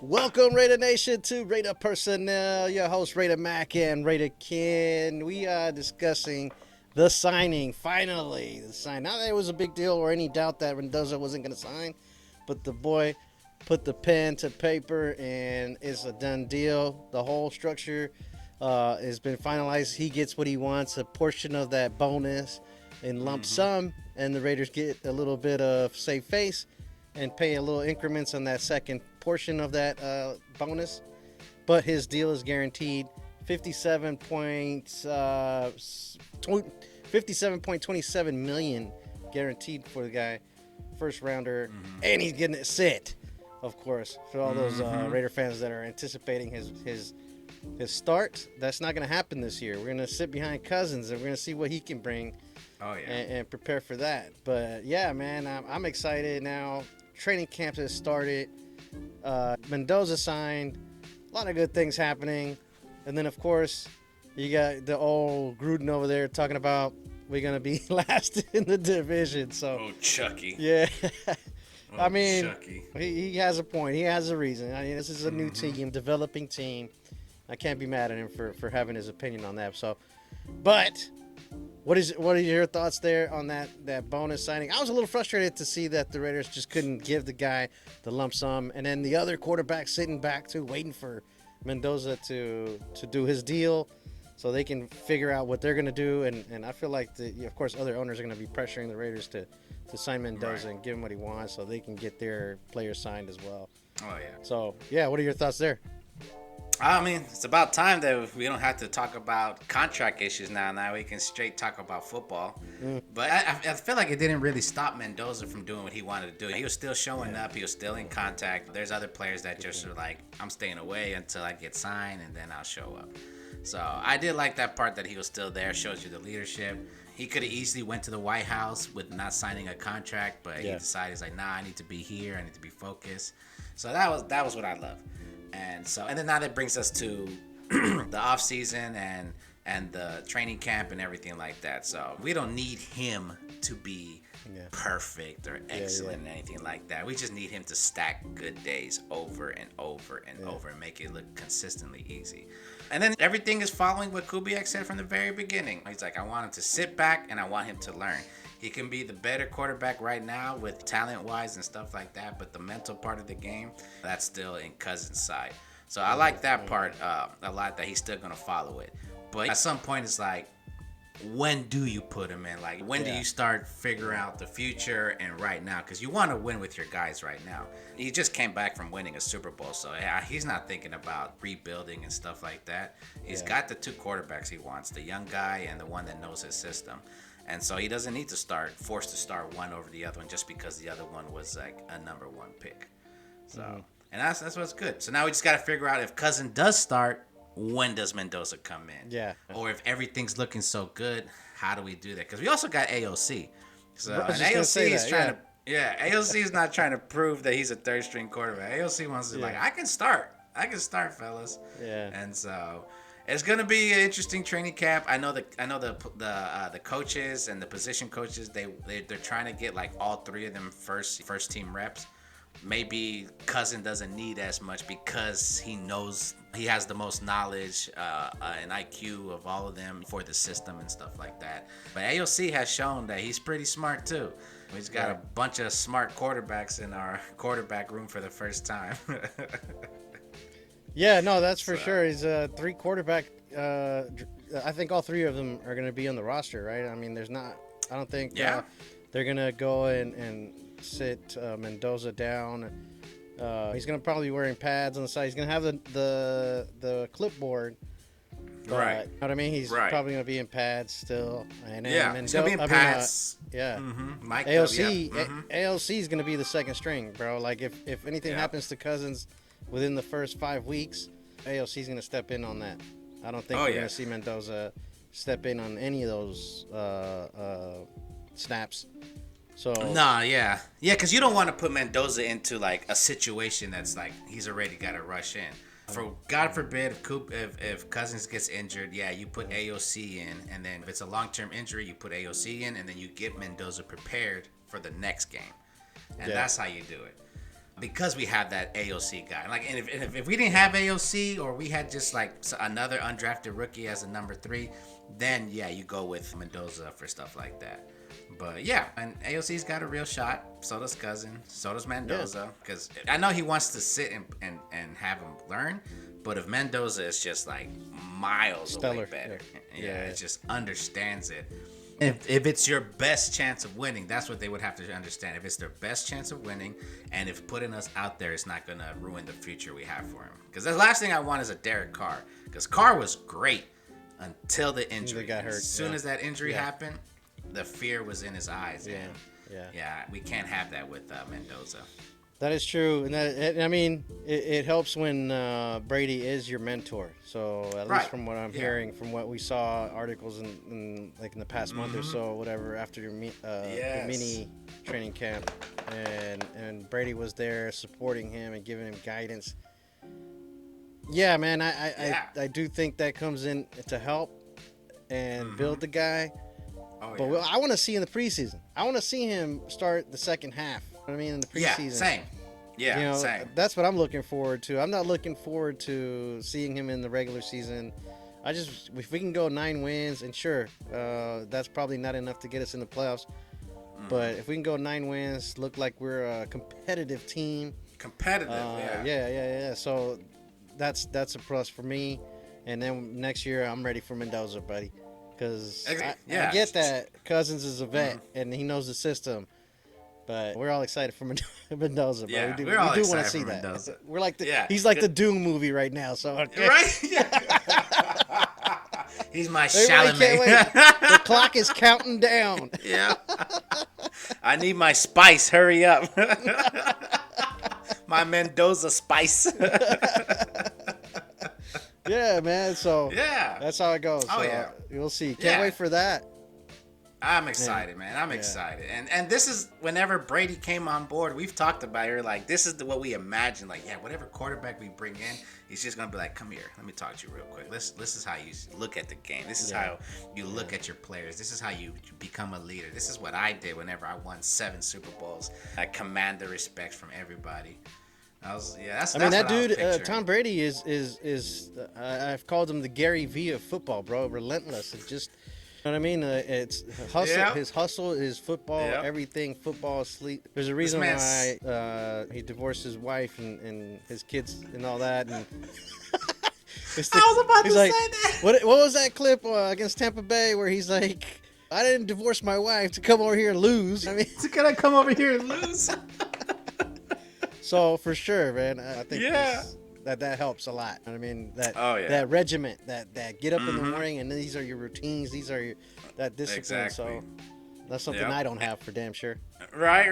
Welcome, Raider Nation, to Raider Personnel. Your host, Raider Mack and Raider Ken. We are discussing the signing, finally. The sign. Not that it was a big deal or any doubt that Mendoza wasn't going to sign, but the boy put the pen to paper and it's a done deal. The whole structure has been finalized. He gets what he wants, a portion of that bonus in lump sum, and the Raiders get a little bit of save face and pay a little increments on that second portion of that bonus. But his deal is guaranteed 57.27 million guaranteed for the guy, first rounder, and he's getting it set, of course, for all those Raider fans that are anticipating his start. That's not going to happen this year. We're going to sit behind Cousins and we're going to see what he can bring. And prepare for that. But yeah, man, I'm excited now. Training camp has started. Mendoza signed. A lot of good things happening. And then, of course, you got the old Gruden over there talking about we're going to be last in the division. So, Chucky. Yeah. I mean, Chucky. he has a point. He has a reason. I mean, this is a new team, developing team. I can't be mad at him for having his opinion on that. So, but what are your thoughts there on that bonus signing? I was a little frustrated to see that the Raiders just couldn't give the guy the lump sum, and then the other quarterback sitting back too, waiting for Mendoza to do his deal so they can figure out what they're going to do. And I feel like, of course, other owners are going to be pressuring the Raiders to sign Mendoza and give him what he wants so they can get their players signed as well. Oh, yeah. So, yeah, what are your thoughts there? I mean, it's about time that we don't have to talk about contract issues now. Now we can straight talk about football. But I feel like it didn't really stop Mendoza from doing what he wanted to do. He was still showing up. He was still in contact. There's other players that just are like, I'm staying away until I get signed, and then I'll show up. So I did like that part that he was still there. Shows you the leadership. He could have easily went to the White House with not signing a contract, but he decided, he's like, nah, I need to be here. I need to be focused. So that was what I love. And then now that brings us to the off season and the training camp and everything like that. So we don't need him to be perfect or excellent and anything like that. We just need him to stack good days over and over and over and make it look consistently easy. And then everything is following what Kubiak said from the very beginning. He's like, I want him to sit back and I want him to learn. He can be the better quarterback right now with talent-wise and stuff like that, but the mental part of the game, that's still in Cousins' side. So I like that part a lot, that he's still going to follow it. But at some point, it's like, when do you put him in? Like, when do you start figuring out the future and right now? Because you want to win with your guys right now. He just came back from winning a Super Bowl, so he's not thinking about rebuilding and stuff like that. He's got the two quarterbacks he wants, the young guy and the one that knows his system. And so he doesn't need to forced to start one over the other one just because the other one was like a number one pick. So, and that's what's good. So now we just got to figure out, if Cousin does start, when does Mendoza come in? Yeah. Or if everything's looking so good, how do we do that? Because we also got AOC. So and AOC is trying to. Yeah, AOC is not trying to prove that he's a third string quarterback. AOC wants to I can start, fellas. Yeah. And so it's gonna be an interesting training camp. I know the coaches and the position coaches, they're trying to get like all three of them first team reps. Maybe Cousin doesn't need as much because he knows he has the most knowledge and IQ of all of them for the system and stuff like that. But AOC has shown that he's pretty smart too. He's got a bunch of smart quarterbacks in our quarterback room for the first time. Yeah, no, that's for sure. He's a three quarterback. I think all thrgoing of them are going to be on the roster, right? I mean, I don't think they're going to go and sit Mendoza down. He's going to probably be wearing pads on the side. He's going to have the clipboard. Right. You know what I mean? He's probably going to be in pads still. And he's going to be in pads. Mike AOC is going to be the second string, bro. Like, if anything happens to Cousins within the first 5 weeks, AOC is going to step in on that. I don't think we're going to see Mendoza step in on any of those snaps. So because you don't want to put Mendoza into like a situation that's like he's already got to rush in. For God forbid if Cousins gets injured, you put AOC in, and then if it's a long-term injury, you put AOC in, and then you get Mendoza prepared for the next game, and that's how you do it. because we have that AOC guy. Like, and if we didn't have AOC, or we had just like another undrafted rookie as a number 3, then yeah, you go with Mendoza for stuff like that. But yeah, and AOC's got a real shot. So does Cousins. So does Mendoza. Because I know he wants to sit and have him learn. But if Mendoza is just like miles away better, it just understands it. If it's your best chance of winning, that's what they would have to understand. If it's their best chance of winning, and if putting us out there is not going to ruin the future we have for him. Because the last thing I want is a Derek Carr. Because Carr was great until the injury. He got hurt. As soon as that injury happened, the fear was in his eyes. Yeah, we can't have that with Mendoza. That is true, and it helps when Brady is your mentor. So at least from what I'm hearing, from what we saw articles in the past month or so, whatever, after your mini training camp, and Brady was there supporting him and giving him guidance. Yeah, man, I do think that comes in to help and build the guy. But I want to see in the preseason. I want to see him start the second half. I mean, in the preseason. Same. Yeah, same. That's what I'm looking forward to. I'm not looking forward to seeing him in the regular season. If we can go 9 wins, and sure, that's probably not enough to get us in the playoffs. But if we can go 9 wins, look like we're a competitive team. Yeah. So that's a plus for me. And then next year, I'm ready for Mendoza, buddy. Because I get that Cousins is a vet and he knows the system. But we're all excited for Mendoza, bro. Yeah, we do want to see that. Mendoza. We're like he's like the Doom movie right now. So right, he's my Chalamet. The clock is counting down. Yeah, I need my spice. Hurry up, my Mendoza spice. Yeah, man. So that's how it goes. You'll see. Can't wait for that. I'm excited, man. I'm excited. And this is whenever Brady came on board, we've talked about it. Like, this is what we imagine. Like, whatever quarterback we bring in, he's just going to be like, come here. Let me talk to you real quick. This is how you look at the game. This is how you look at your players. This is how you become a leader. This is what I did whenever I won 7 Super Bowls. I command the respect from everybody. That's that dude, Tom Brady is I've called him the Gary V of football, bro. Relentless. It's just, you know what I mean? It's hustle. His hustle is football. Everything football. Sleep. There's a reason why he divorced his wife and his kids and all that. And I was about to say that. What was that clip against Tampa Bay where he's like, I didn't divorce my wife to come over here and lose. I mean, can I come over here and lose? So for sure, man, I think that helps a lot. I mean, that regiment, that get up in the morning, and these are your routines. These are that discipline. Exactly. So that's something I don't have for damn sure. Right.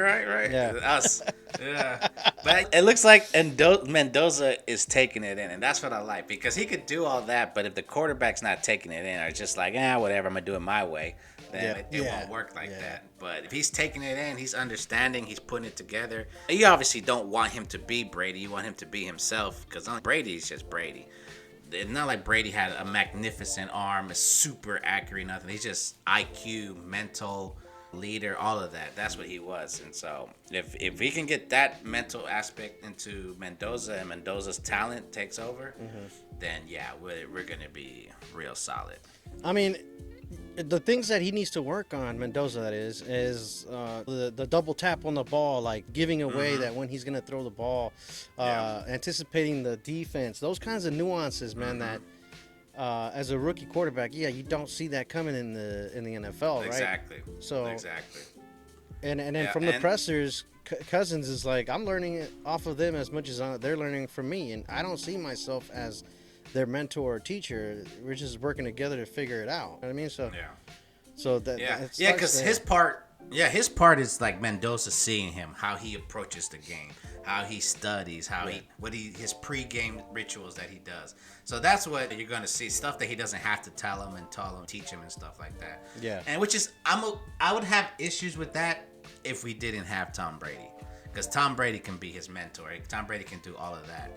Yeah. Us. Yeah. But it looks like Mendoza is taking it in, and that's what I like, because he could do all that, but if the quarterback's not taking it in, or just like, whatever, I'm gonna do it my way, then it won't work like that. But if he's taking it in, he's understanding, he's putting it together. You obviously don't want him to be Brady. You want him to be himself, because Brady is just Brady. It's not like Brady had a magnificent arm, is super accurate, nothing. He's just IQ, mental, leader, all of that. That's what he was. And so if we can get that mental aspect into Mendoza, and Mendoza's talent takes over, then we're going to be real solid. I mean, the things that he needs to work on, Mendoza, that is the double tap on the ball, like giving away that when he's going to throw the ball, anticipating the defense, those kinds of nuances, man, that as a rookie quarterback, you don't see that coming in the NFL, right? Exactly. And then from the pressers, Cousins is like, I'm learning it off of them as much as they're learning from me, and I don't see myself as their mentor or teacher. We're just working together to figure it out. You know what I mean? So because his part is like Mendoza seeing him, how he approaches the game, how he studies, his pre-game rituals that he does. So that's what you're going to see, stuff that he doesn't have to tell him and teach him and stuff like that. Yeah. And which is, I would have issues with that if we didn't have Tom Brady, because Tom Brady can be his mentor. Tom Brady can do all of that.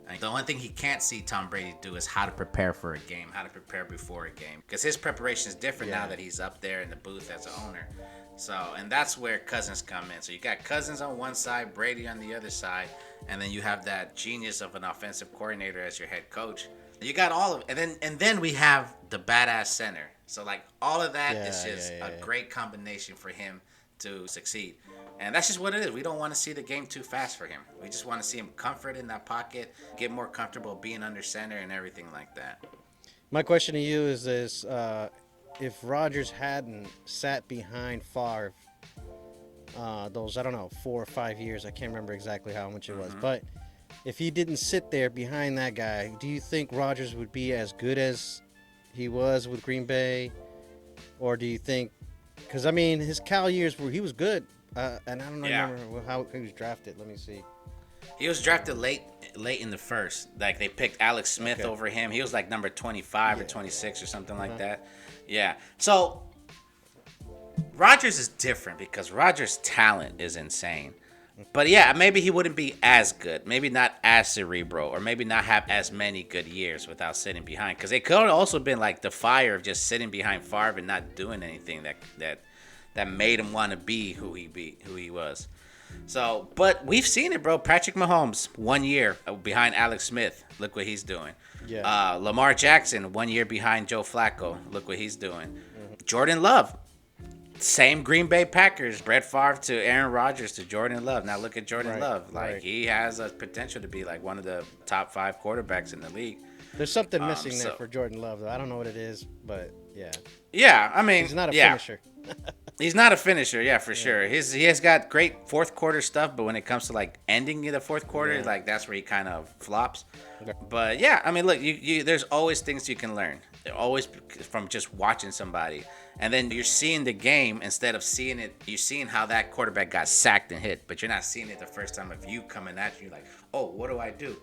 And the only thing he can't see Tom Brady do is how to prepare for a game, how to prepare before a game, because his preparation is different now that he's up there in the booth as an owner So, and that's where Cousins come in. So you got Cousins on one side, Brady on the other side, and then you have that genius of an offensive coordinator as your head coach. You got all of, and then we have the badass center. So like all of that is just a great combination for him to succeed. And that's just what it is. We don't want to see the game too fast for him. We just want to see him comfort in that pocket, get more comfortable being under center and everything like that. My question to you is this: if Rodgers hadn't sat behind Favre, those, I don't know, 4 or 5 years, I can't remember exactly how much it was, but if he didn't sit there behind that guy, do you think Rodgers would be as good as he was with Green Bay, or do you think? Because I mean, his Cal years where he was good, and I don't remember how he was drafted. Let me see. He was drafted late in the first. Like they picked Alex Smith over him. He was like number 25 or 26 or something like that. Yeah. So Rodgers is different because Rodgers' talent is insane. But yeah, maybe he wouldn't be as good. Maybe not as cerebral, or maybe not have as many good years without sitting behind. Because it could have also been like the fire of just sitting behind Favre and not doing anything that made him want to be who he was. So, but we've seen it, bro. Patrick Mahomes, 1 year behind Alex Smith. Look what he's doing. Yeah. Lamar Jackson, 1 year behind Joe Flacco. Look what he's doing. Jordan Love, same Green Bay Packers. Brett Favre to Aaron Rodgers to Jordan Love. Now look at Jordan Love. Like he has a potential to be like one of the top 5 quarterbacks in the league. There's something missing there for Jordan Love, though. I don't know what it is, but yeah. Yeah, I mean, he's not a finisher. He's not a finisher, yeah, for sure. He has got great fourth quarter stuff, but when it comes to like ending the fourth quarter, like that's where he kind of flops. Okay. But yeah, I mean, look, you there's always things you can learn. They're always from just watching somebody, and then you're seeing the game instead of seeing it. You're seeing how that quarterback got sacked and hit, but you're not seeing it the first time of you coming at you. You're like, oh, what do I do?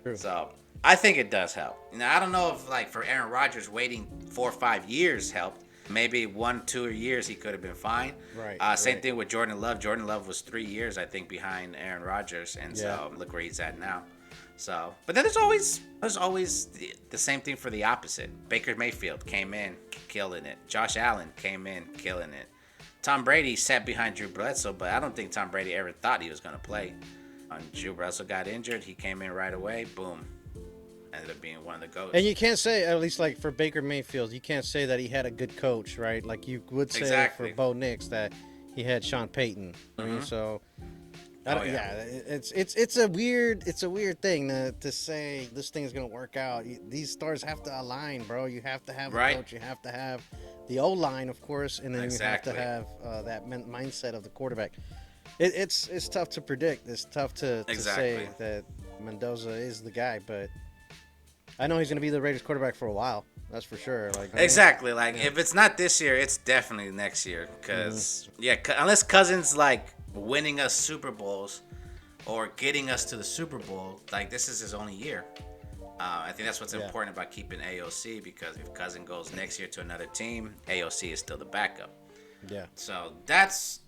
True. So I think it does help. Now I don't know if like for Aaron Rodgers waiting 4 or 5 years helped. Maybe 1, 2 years he could have been fine. Right. Same thing with Jordan Love. Jordan Love was 3 years, I think, behind Aaron Rodgers, and so look where he's at now. So, but then there's always the same thing for the opposite. Baker Mayfield came in killing it. Josh Allen came in killing it. Tom Brady sat behind Drew Bledsoe, but I don't think Tom Brady ever thought he was going to play. When Drew Bledsoe got injured, he came in right away. Boom. Ended up being one of the GOATs. And you can't say, at least like for Baker Mayfield, you can't say that he had a good coach, right? Like you would say for Bo Nix that he had Sean Payton. I mean, so it's a weird thing to say this thing is gonna work out. These stars have to align, bro. You have to have a coach. You have to have the O line, of course, and then you have to have that mindset of the quarterback. It's tough to predict. It's tough to say that Mendoza is the guy, but I know he's going to be the Raiders quarterback for a while. That's for sure. Like exactly. Like if it's not this year, it's definitely next year. Because unless Cousins like winning us Super Bowls or getting us to the Super Bowl, like this is his only year. I think that's what's important about keeping AOC, because if Cousins goes next year to another team, AOC is still the backup. Yeah. So that's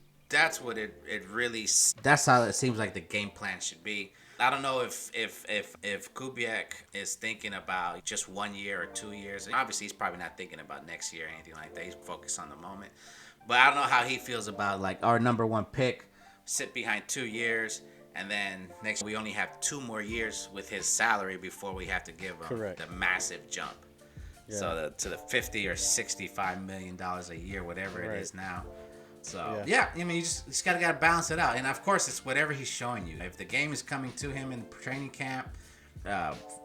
what it really. That's how it seems like the game plan should be. I don't know if Kubiak is thinking about just 1 year or 2 years. Obviously, he's probably not thinking about next year or anything like that. He's focused on the moment. But I don't know how he feels about like our number 1 pick, sit behind 2 years, and then next we only have 2 more years with his salary before we have to give him the massive jump. Yeah. So to the $50 or $65 million a year, whatever it is now. So, I mean, you just gotta balance it out. And, of course, it's whatever he's showing you. If the game is coming to him in training camp,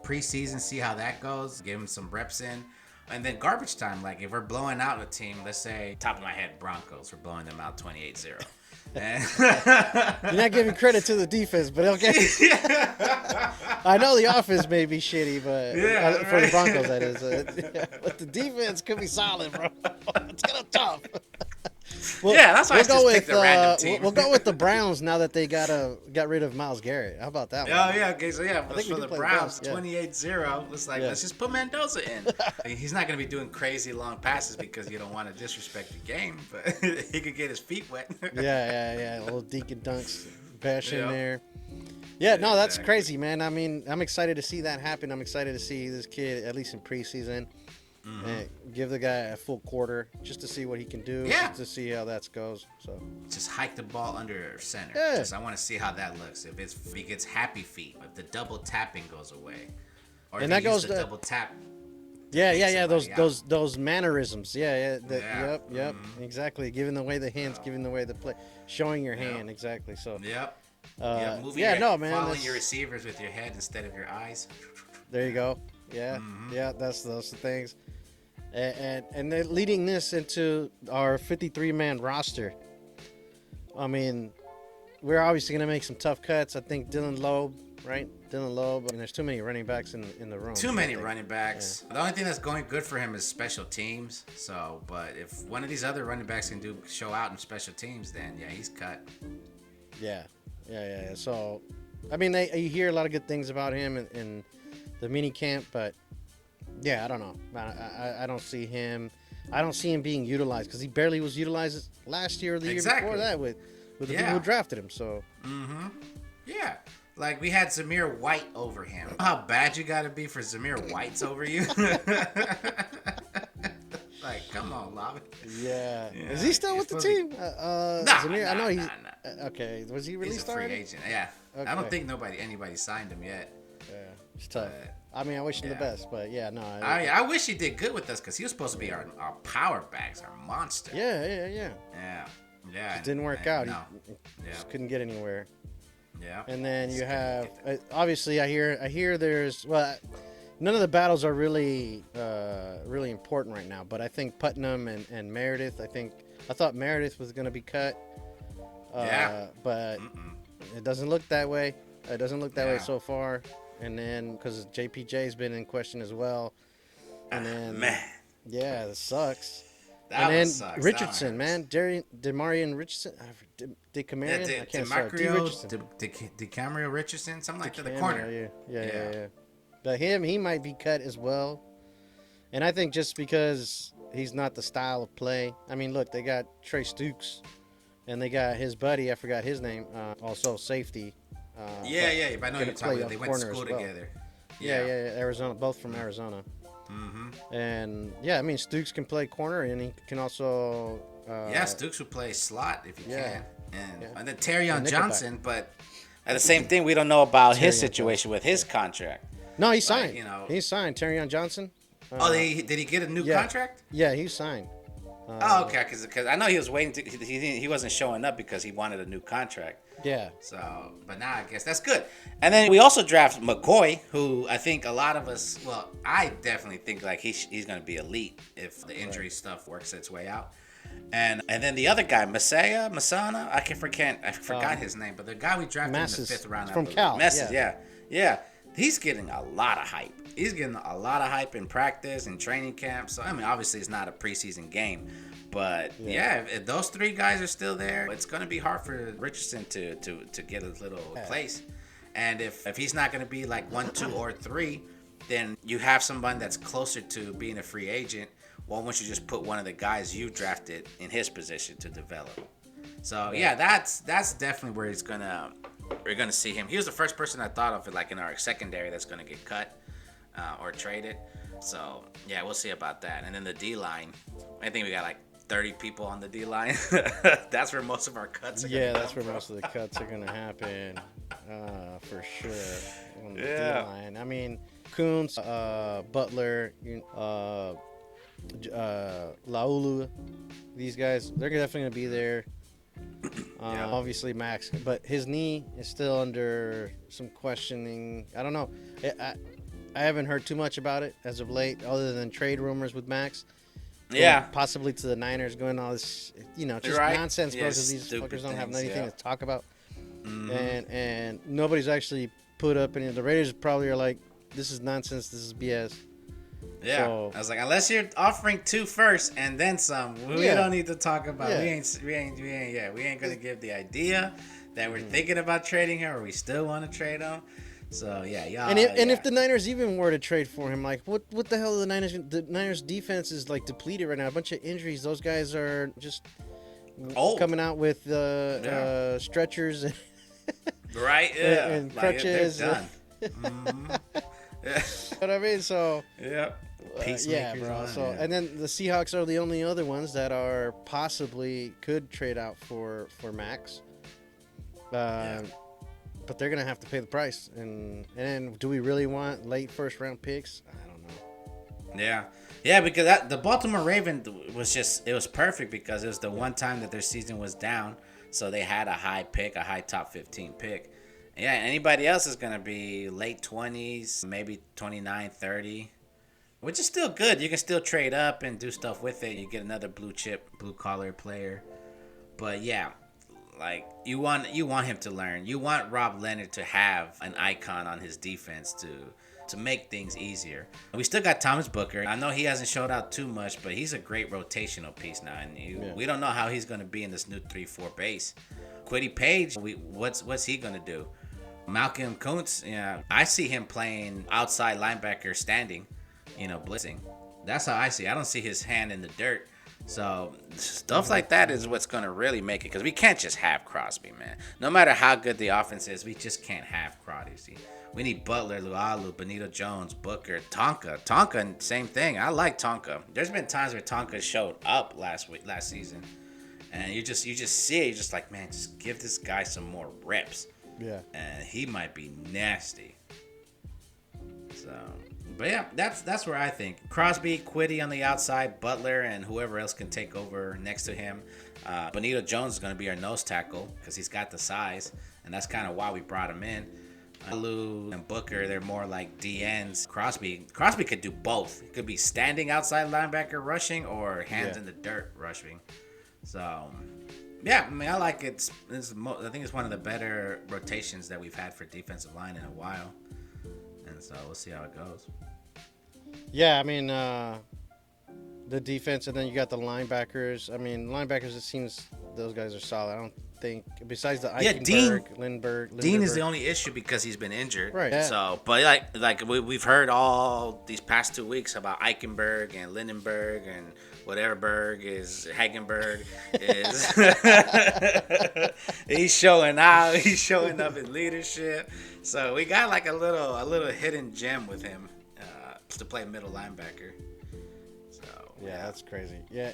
preseason, see how that goes. Give him some reps in. And then garbage time. Like, if we're blowing out a team, let's say, top of my head, Broncos. We're blowing them out 28-0. You're not giving credit to the defense, but okay. I know the offense may be shitty, but for the Broncos, that is. But the defense could be solid, bro. It's kind of tough. Well, that's why I just picked a random team. We'll go with the Browns now that they got rid of Myles Garrett. How about that one? Oh, yeah. Okay, so for the Browns, 28-0. Let's just put Mendoza in. I mean, he's not going to be doing crazy long passes because you don't want to disrespect the game, but he could get his feet wet. Yeah. A little deke and dunks bash in there. Yeah, no, that's crazy, man. I mean, I'm excited to see that happen. I'm excited to see this kid, at least in preseason. and give the guy a full quarter just to see what he can do. Yeah. Just to see how that goes. So just hike the ball under center. Yeah. Just I want to see how that looks. If he gets happy feet, if the double tapping goes away, or And if that he uses goes the to- double tap. yeah. somebody Those mannerisms. Yeah. Yeah. Yep. Exactly. Giving the way the hands, giving the way the play, showing your hand. Exactly. So. Yep. Following Following your receivers with your head instead of your eyes. There you go. Yeah, that's those things. And then leading this into our 53-man roster. I mean, we're obviously going to make some tough cuts. I think Dylan Loeb, right? Dylan Loeb. I mean, there's too many running backs in the room. Too many running backs. Yeah. The only thing that's going good for him is special teams. So, but if one of these other running backs can show out in special teams, then yeah, he's cut. Yeah. So, I mean, you hear a lot of good things about him in the mini camp, but yeah, I don't know. I don't see him. I don't see him being utilized because he barely was utilized last year or the year before that with the people who drafted him. So. Yeah. Like we had Zamir White over him. How bad you got to be for Zamir White's over you? Like, come on, Lobby. Yeah. Is he still with the team? Zamir, I know he's. Okay. Was he released He's a free already? agent. Yeah. Okay. I don't think anybody signed him yet. Yeah. It's tough. I mean, I wish him the best, but yeah, no. I wish he did good with us because he was supposed to be our power backs, our monster. Yeah. Just didn't work out. No. He just couldn't get anywhere. Yeah. And then you have obviously I hear there's none of the battles are really really important right now, but I think Putnam and Meredith. I thought Meredith was going to be cut. But it doesn't look that way. It doesn't look that way so far. And then because JPJ's been in question as well. And then yeah, that sucks. And then sucks. Richardson, man, Demarion Richardson, DeCamarion, I can't say. DeCamarion Richardson, something like that. The corner. Yeah. But he might be cut as well. And I think just because he's not the style of play. I mean, look, they got Trey Stooks, and they got his buddy. I forgot his name. Also safety. But I know you're talking about. They went to school together. Yeah. Arizona, both from Arizona. And yeah, I mean, Stooks can play corner, and he can also. Stooks would play slot if he can. And then Terrion Johnson, but at the same thing, we don't know about his situation with his contract. No, he signed. He signed Terrion Johnson. Did he get a new contract? Yeah, he signed. Okay, because I know he was waiting. He wasn't showing up because he wanted a new contract. Yeah. So, but now I guess that's good. And then we also drafted McCoy, who I think a lot of us, well, I definitely think like he's going to be elite if the injury stuff works its way out. And then the other guy, Masana, I forgot his name, but the guy we drafted in the 5th round from Cal. Yeah. He's getting a lot of hype. He's getting a lot of hype in practice and training camp. So I mean, obviously it's not a preseason game, but if those three guys are still there, it's going to be hard for Richardson to get a little place. And if he's not going to be like 1, 2, or 3, then you have someone that's closer to being a free agent. Why won't you just put one of the guys you drafted in his position to develop? So that's definitely where we're gonna see him. He was the first person I thought of like in our secondary that's gonna get cut or traded. So yeah, we'll see about that. And then the D line, I think we got like 30 people on the D line. That's where most of our cuts are. Yeah, that's where most of the cuts are gonna happen for sure. On the D line. I mean, Coons, Butler, Laulu, these guys, they're definitely gonna be there. Obviously Max, but his knee is still under some questioning. I don't know. I haven't heard too much about it as of late, other than trade rumors with Max. Possibly to the Niners, going all this, just nonsense, because these fuckers don't have anything to talk about. And nobody's actually put up any. The Raiders probably are like, this is nonsense. This is BS. Yeah, so, I was like, unless you're offering 2 first and then some, we don't need to talk about. We ain't gonna give the idea that we're thinking about trading him, or we still want to trade him. So if the Niners even were to trade for him, like what the hell are the Niners? The Niners defense is like depleted right now. A bunch of injuries. Those guys are just coming out with stretchers, right? Yeah, and crutches. They're done. what I mean? So Yep. yeah, Peacemakers bro. on, So yeah. and then the Seahawks are the only other ones that are possibly could trade out for Max. Yeah. But they're gonna have to pay the price. And do we really want late first round picks? I don't know. Yeah, yeah, because the Baltimore Raven was it was perfect because it was the one time that their season was down, so they had a high pick, a high top 15 pick. Yeah, anybody else is gonna be late 20s, maybe 29, 30, which is still good. You can still trade up and do stuff with it. You get another blue chip, blue collar player. But yeah, like you want him to learn. You want Rob Leonard to have an icon on his defense to make things easier. We still got Thomas Booker. I know he hasn't showed out too much, but he's a great rotational piece now, and we don't know how he's going to be in this new 3-4 base. Quiddy Page, what's he going to do? Malcolm Kuntz, yeah, I see him playing outside linebacker standing, blitzing. That's how I see it. I don't see his hand in the dirt. So stuff like that is what's going to really make it, because we can't just have Crosby, man. No matter how good the offense is, we just can't have Crosby. We need Butler, Lualu, Benito Jones, Booker, Tonka. Tonka, same thing. I like Tonka. There's been times where Tonka showed up last season, and you just see it. You're just like, man, just give this guy some more reps. Yeah. And he might be nasty. So, but yeah, that's where I think Crosby, Quiddy on the outside, Butler, and whoever else can take over next to him. Benito Jones is going to be our nose tackle because he's got the size, and that's kind of why we brought him in. Lou and Booker, they're more like DNs. Crosby could do both. He could be standing outside linebacker rushing or hands in the dirt rushing. So, yeah, I mean, I like it. I think it's one of the better rotations that we've had for defensive line in a while. And so we'll see how it goes. Yeah, I mean, the defense, and then you got the linebackers. I mean, linebackers, it seems those guys are solid. I don't think, besides the Eichenberg, Lindbergh. Dean is the only issue because he's been injured. Right. Yeah. So, but we've heard all these past 2 weeks about Eichenberg and Lindenberg and whatever Berg is, Hagenberg is. He's showing out. He's showing up in leadership. So we got like a little hidden gem with him to play middle linebacker. So yeah, that's crazy. Yeah,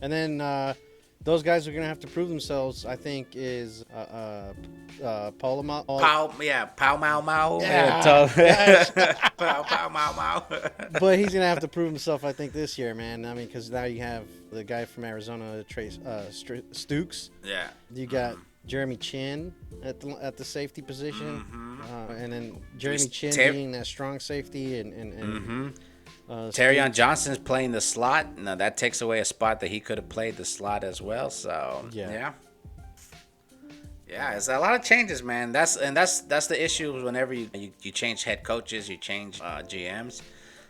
and then those guys are gonna have to prove themselves. I think is Paul Mau Mau. Yeah. Pow Mau Mau. But he's gonna have to prove himself, I think, this year, man. I mean, because now you have the guy from Arizona, Trace Stukes. Yeah. You got Jeremy Chin at the safety position, and then Jeremy Chin being that strong safety, and Terrion Johnson's playing the slot. Now that takes away a spot that he could have played the slot as well. So yeah, it's a lot of changes, man. That's the issue whenever you change head coaches, you change GMs.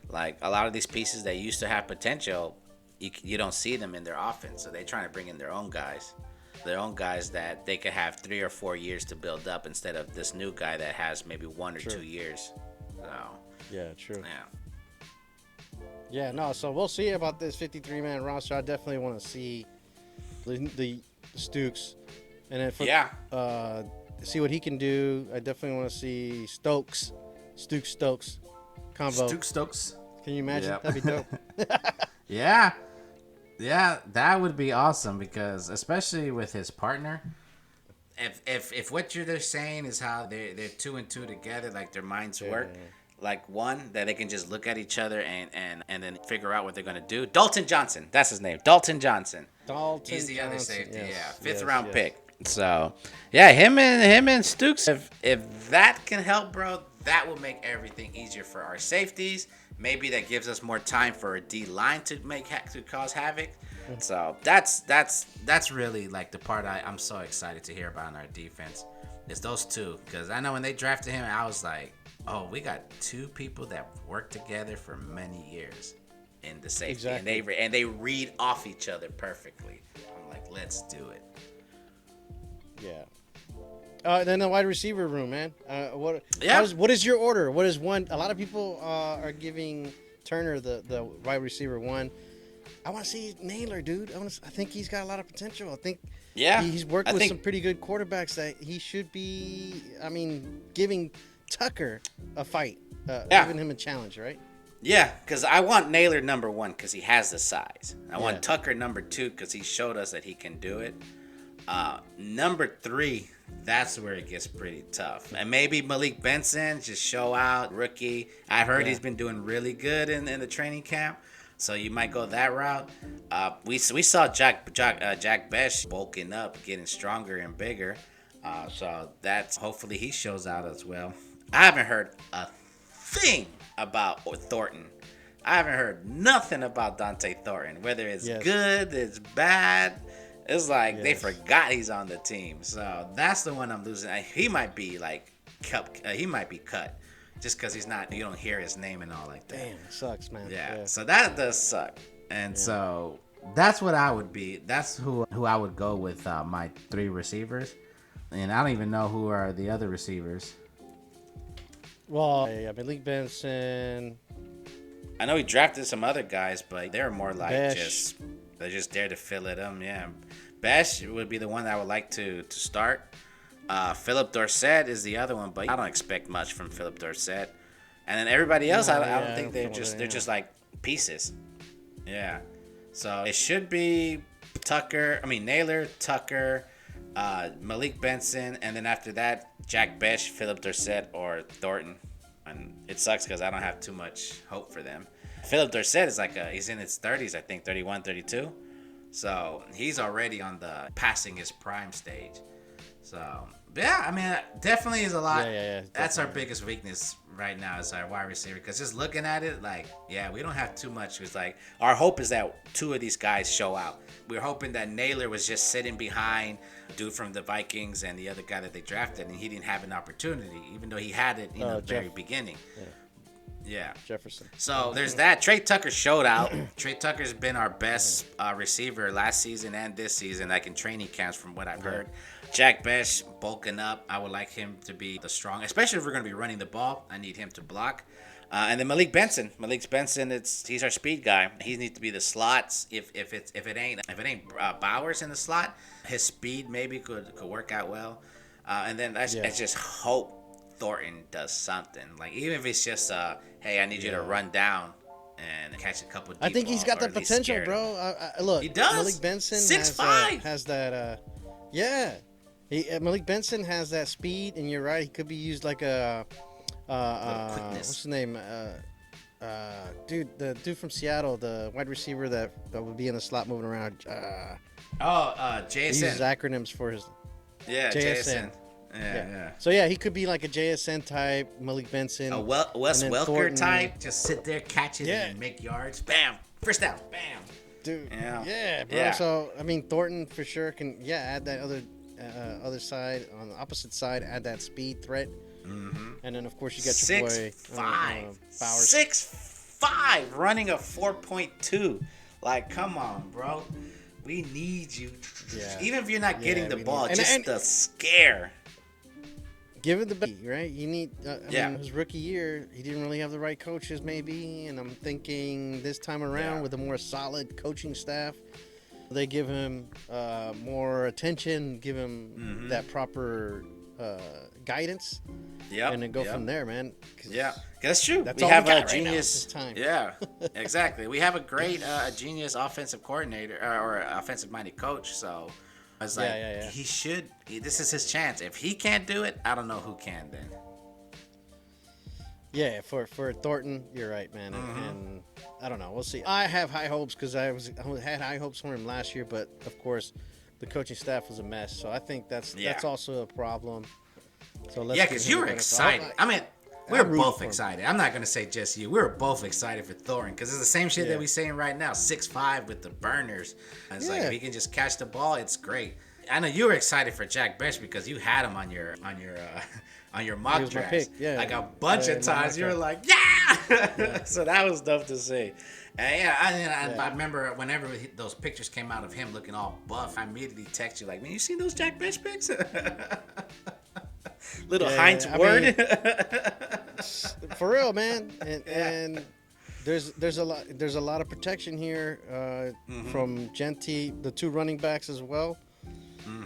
Like a lot of these pieces that used to have potential, you don't see them in their offense. So they're trying to bring in their own guys that they could have 3 or 4 years to build up instead of this new guy that has maybe 1 or 2 years. So yeah, true. Yeah. Yeah, no, so we'll see about this 53-man roster. I definitely want to see the Stukes, and then see what he can do. I definitely want to see Stokes combo. Stokes. Can you imagine? Yep. That'd be dope. Yeah, that would be awesome because especially with his partner. If what they're saying is how they're 2 and 2 together, like their minds work. Like one that they can just look at each other and then figure out what they're gonna do. Dalton Johnson, that's his name. Dalton Johnson. He's the other safety. Yes, yeah, 5th round pick. So yeah, him and Stukes. If that can help, bro, that will make everything easier for our safeties. Maybe that gives us more time for a D line to cause havoc. So that's really like the part I'm so excited to hear about in our defense. It's those two, because I know when they drafted him, I was like, oh, we got 2 people that worked together for many years in the safety, exactly. and they read off each other perfectly. I'm like, let's do it. Yeah. Then the wide receiver room, man. What is your order? What is one? A lot of people are giving Turner the wide receiver 1. I want to see Naylor, dude. I think he's got a lot of potential. I think he's worked with some pretty good quarterbacks that he should be. I mean, giving Tucker a fight. Yeah. giving him a challenge, right? Yeah, because I want Naylor number 1 because he has the size. I Yeah. want Tucker number 2 because he showed us that he can do it. Number 3, that's where it gets pretty tough. And maybe Malik Benson, just show out, rookie. I've heard he's been doing really good in the training camp. So you might go that route. We saw Jack Besh bulking up, getting stronger and bigger. So that's hopefully he shows out as well. I haven't heard a thing about Thornton. I haven't heard nothing about Dante Thornton. Whether it's good, it's bad. It's like they forgot he's on the team. So that's the one I'm losing. He might be like he might be cut just because he's not. You don't hear his name and all like that. Damn, it sucks, man. Yeah. So that does suck. And so that's what I would be. That's who I would go with my 3 receivers. And I don't even know who are the other receivers. Well, Malik Benson. I know he drafted some other guys, but they're more like Besh. they're just there to fill it up. Yeah, Besh would be the one that I would like to start. Philip Dorsett is the other one, but I don't expect much from Philip Dorsett. And then everybody else, I don't think they're just like pieces. Yeah, so it should be Naylor, Tucker, Malik Benson, and then after that, Jack Besh, Philip Dorsett, or Thornton. And it sucks because I don't have too much hope for them. Philip Dorsett is he's in his 30s, I think, 31, 32. So he's already on the passing his prime stage. So, yeah, I mean, definitely is a lot. Yeah, that's our biggest weakness right now is our wide receiver. Because just looking at it, we don't have too much. It's like our hope is that 2 of these guys show out. We're hoping that Naylor was just sitting behind dude from the Vikings and the other guy that they drafted, and he didn't have an opportunity, even though he had it in the very beginning. Yeah. Jefferson. So there's that. Trey Tucker showed out. Trey Tucker's been our best receiver last season and this season, in training camps from what I've heard. Jack Besh bulking up. I would like him to be the strong, especially if we're going to be running the ball. I need him to block. And then Malik Benson. He's our speed guy. He needs to be the slots. If it ain't Bowers in the slot, his speed maybe could work out well. And then I just hope Thornton does something. Like even if it's just hey, I need you to run down and catch a couple deep I think he's got the potential, bro. Look, he does. Malik Benson 6'5" has that. Malik Benson has that speed, and you're right. He could be used like a what's his name? The dude from Seattle, the wide receiver that would be in the slot moving around. JSN. He uses acronyms for his. Yeah, JSN. Yeah. So he could be like a JSN type, Malik Benson. A Wes Welker Thornton type. Just sit there, catch it, and make yards. Bam. First down. Bam. Dude. Yeah, bro. Yeah. So Thornton for sure can add that other side, on the opposite side, add that speed threat. Mm-hmm. And then of course you got your boy 6'5", Bowers. 6'5", running a 4.2. Like, come on, bro. We need you. Yeah. Even if you're not getting the ball, the scare. Give it the beat, right? You need. His rookie year, he didn't really have the right coaches, maybe. And I'm thinking this time around with a more solid coaching staff, they give him more attention, give him that proper guidance. Yeah, and then go from there, man. That's true. That's we have a genius. Time. Yeah, exactly. We have a great genius offensive coordinator or offensive-minded coach. So I was like, he should. This is his chance. If he can't do it, I don't know who can then. Yeah, for Thornton, you're right, man. And I don't know. We'll see. I have high hopes because I had high hopes for him last year, but of course, the coaching staff was a mess. So I think that's also a problem. So because you were excited. We were both excited. I'm not going to say just you. We were both excited for Thornton because it's the same shit that we're saying right now. 6'5" with the burners. It's like if he can just catch the ball, it's great. I know you were excited for Jack Besh because you had him on your mock draft. Like a bunch of times. You were like, yeah! So that was dope to see. And I remember whenever those pictures came out of him looking all buff, I immediately text you like, man, you seen those Jack Besh pics? Little Heinz Word. For real, man. And there's a lot of protection here from Genty, the 2 running backs as well.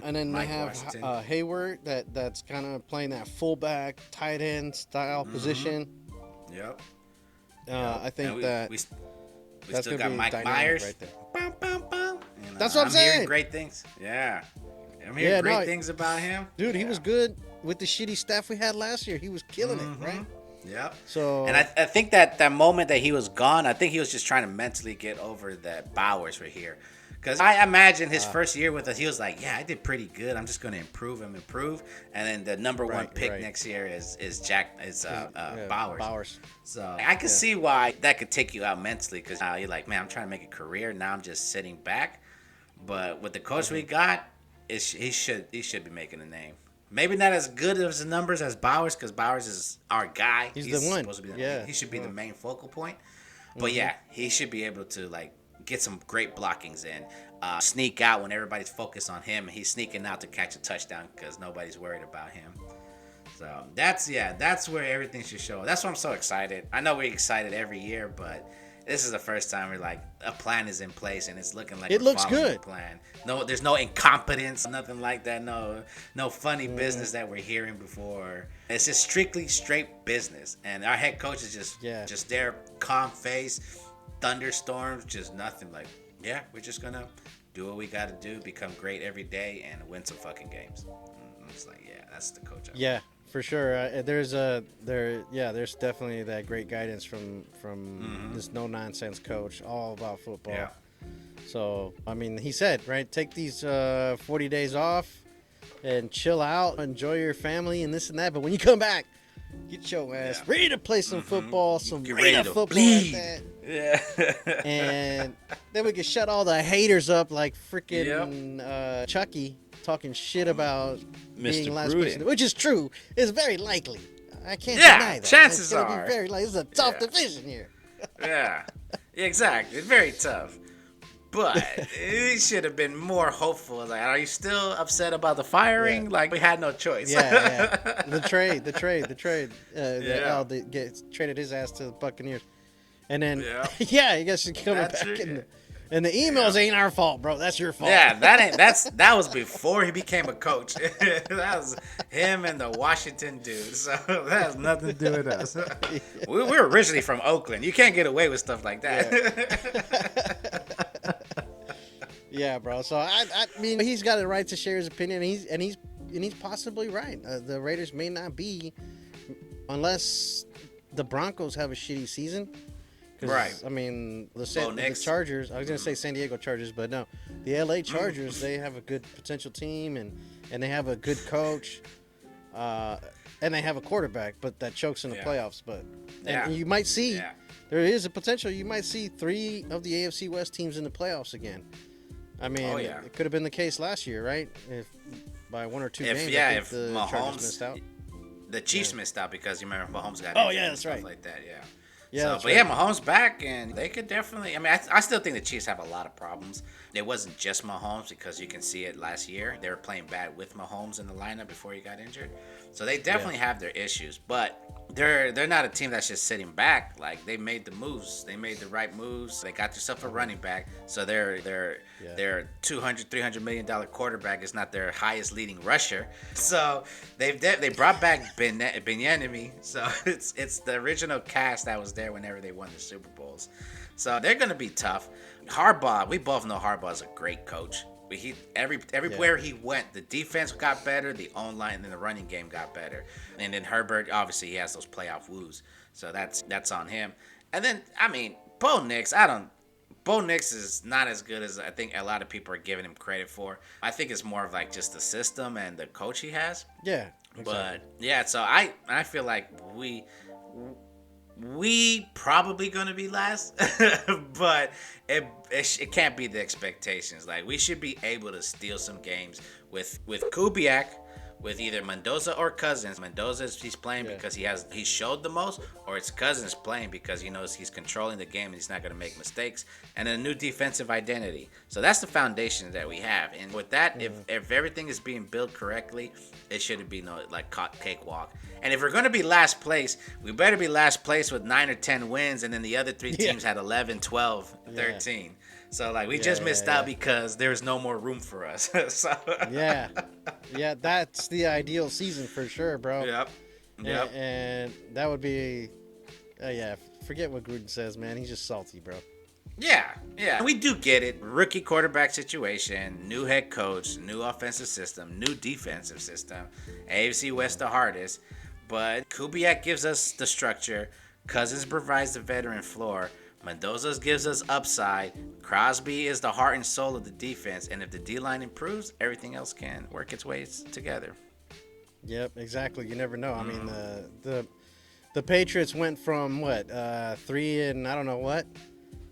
And then they have Hayward that's kind of playing that fullback, tight end style position. Yep. I think And that we that's still gonna got be Mike dynamic Myers. right there. Bum, bum, bum. That's what I'm I'm hearing saying. great things. Yeah. I'm hearing great things about him. Dude, he Yeah. was good with the shitty staff we had last year. He was killing it, Mm-hmm. right? Yep. So, And I think that moment that he was gone, I think he was just trying to mentally get over that Bowers were here. Because I imagine his first year with us, he was like, yeah, I did pretty good. I'm just going to improve. And then the number one pick next year is Bowers. Bowers. So I can see why that could take you out mentally because now you're like, man, I'm trying to make a career. Now I'm just sitting back. But with the coach we got, he should be making a name. Maybe not as good as the numbers as Bowers because Bowers is our guy. He's the one. Supposed to be he should be the main focal point. But yeah, he should be able to like get some great blockings in, sneak out when everybody's focused on him. He's sneaking out to catch a touchdown because nobody's worried about him. So that's where everything should show. That's why I'm so excited. I know we're excited every year, but this is the first time we're like a plan is in place and it's looking like it we're looks following good. the plan. No, there's no incompetence, nothing like that. No funny business that we're hearing before. It's just strictly straight business, and our head coach is just there, calm face, thunderstorms, just nothing. Like, yeah, we're just gonna do what we gotta do, become great every day, and win some fucking games. And it's like, yeah, that's the coach. Yeah, for sure. There's definitely that great guidance from this no nonsense coach, all about football. Yeah. So I mean, he said, right, take these 40 days off and chill out, enjoy your family and this and that. But when you come back, get your ass ready to play some football, some ready football bleed. like that. Yeah. And then we can shut all the haters up like freaking Chucky talking shit about being last place, which is true. It's very likely. I can't deny that. Chances it's are. Be very likely. It's a tough division here. Yeah, exactly. It's very tough. But we should have been more hopeful. Like, are you still upset about the firing? Like, we had no choice. Yeah. The trade. Al traded his ass to the Buccaneers. And then, I guess he's coming back. And the emails ain't our fault, bro. That's your fault. Yeah, that was before he became a coach. That was him and the Washington dude. So that has nothing to do with us. We're originally from Oakland. You can't get away with stuff like that. Yeah, bro. So I mean, he's got a right to share his opinion, and he's possibly right. The Raiders may not be, unless the Broncos have a shitty season. Right. I mean, the Chargers. I was gonna say San Diego Chargers, but no, the LA Chargers. They have a good potential team, and they have a good coach, and they have a quarterback, but that chokes in the playoffs. But and you might see there is a potential. You might see 3 of the AFC West teams in the playoffs again. I mean, it could have been the case last year, right? If by 1 or 2 games, if the Mahomes Chargers missed out. The Chiefs missed out because you remember Mahomes got that's right. Like that, yeah. Yeah, Mahomes back, and they could definitely. I mean, I still think the Chiefs have a lot of problems. It wasn't just Mahomes because you can see it last year. They were playing bad with Mahomes in the lineup before he got injured, so they definitely have their issues. But they're not a team that's just sitting back. Like, they made the moves, they made the right moves. They got themselves a running back, so their $200, $300 million quarterback is not their highest leading rusher. So they brought back Bieniemy. So it's the original cast that was there whenever they won the Super Bowls. So they're going to be tough. Harbaugh, we both know Harbaugh is a great coach. Everywhere he went, the defense got better, the online and the running game got better. And then Herbert, obviously, he has those playoff woos. So that's on him. And then, I mean, Bo Nix is not as good as I think a lot of people are giving him credit for. I think it's more of like just the system and the coach he has. Yeah. Exactly. But yeah, so I feel like we probably gonna be last, but it can't be the expectations. Like, we should be able to steal some games with Kubiak, with either Mendoza or Cousins. Mendoza, he's playing because he showed the most, or it's Cousins playing because he knows he's controlling the game and he's not going to make mistakes, and a new defensive identity. So that's the foundation that we have. And with that, if everything is being built correctly, it shouldn't be no like cakewalk. And if we're going to be last place, we better be last place with 9 or 10 wins, and then the other 3 teams had 11, 12, 13. So, like, we just missed out because there's no more room for us. So. Yeah, that's the ideal season for sure, bro. Yep. And that would be Yeah, forget what Gruden says, man. He's just salty, bro. Yeah. We do get it. Rookie quarterback situation, new head coach, new offensive system, new defensive system. AFC West the hardest. But Kubiak gives us the structure. Cousins provides the veteran floor. Mendoza gives us upside. Crosby is the heart and soul of the defense. And if the D-line improves, everything else can work its ways together. Yep, exactly. You never know. I mean, the Patriots went from what 3 and I don't know what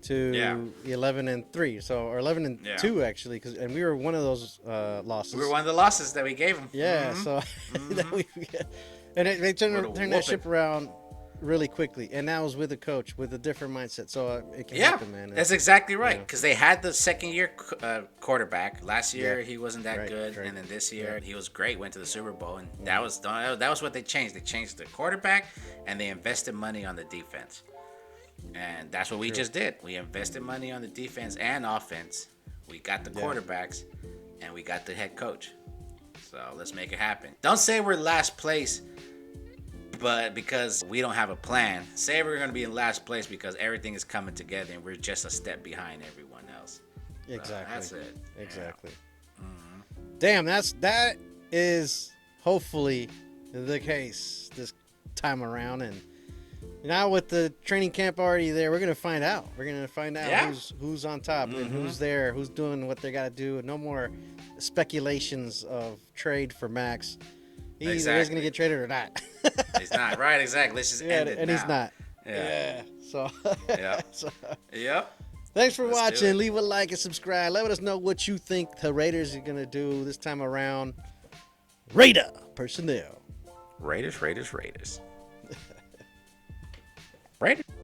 to 11-3, so or 11-2 actually, and we were one of those losses. We were one of the losses that we gave them. Yeah, so and they turned that ship around really quickly, and that was with a coach with a different mindset. So it can happen, man. That's exactly right, because they had the second-year quarterback. Last year he wasn't that good, and then this year he was great. Went to the Super Bowl, and that was what they changed. They changed the quarterback, and they invested money on the defense. And that's what we just did. We invested money on the defense and offense. We got the quarterbacks, and we got the head coach. So let's make it happen. Don't say we're last place, but because we don't have a plan. Say we're going to be in last place because everything is coming together and we're just a step behind everyone else. Exactly. That's it. Exactly. Yeah. Damn, that is hopefully the case this time around. And now with the training camp already there, we're gonna find out. We're gonna find out who's on top and who's there, who's doing what they gotta do, and no more speculations of trade for Max. He's gonna get traded or not. He's not, right? Exactly. Let's just end it and now. He's not. Yeah. So. Yep. Thanks for watching. Leave a like and subscribe. Let us know what you think the Raiders are gonna do this time around. Raider personnel. Raiders.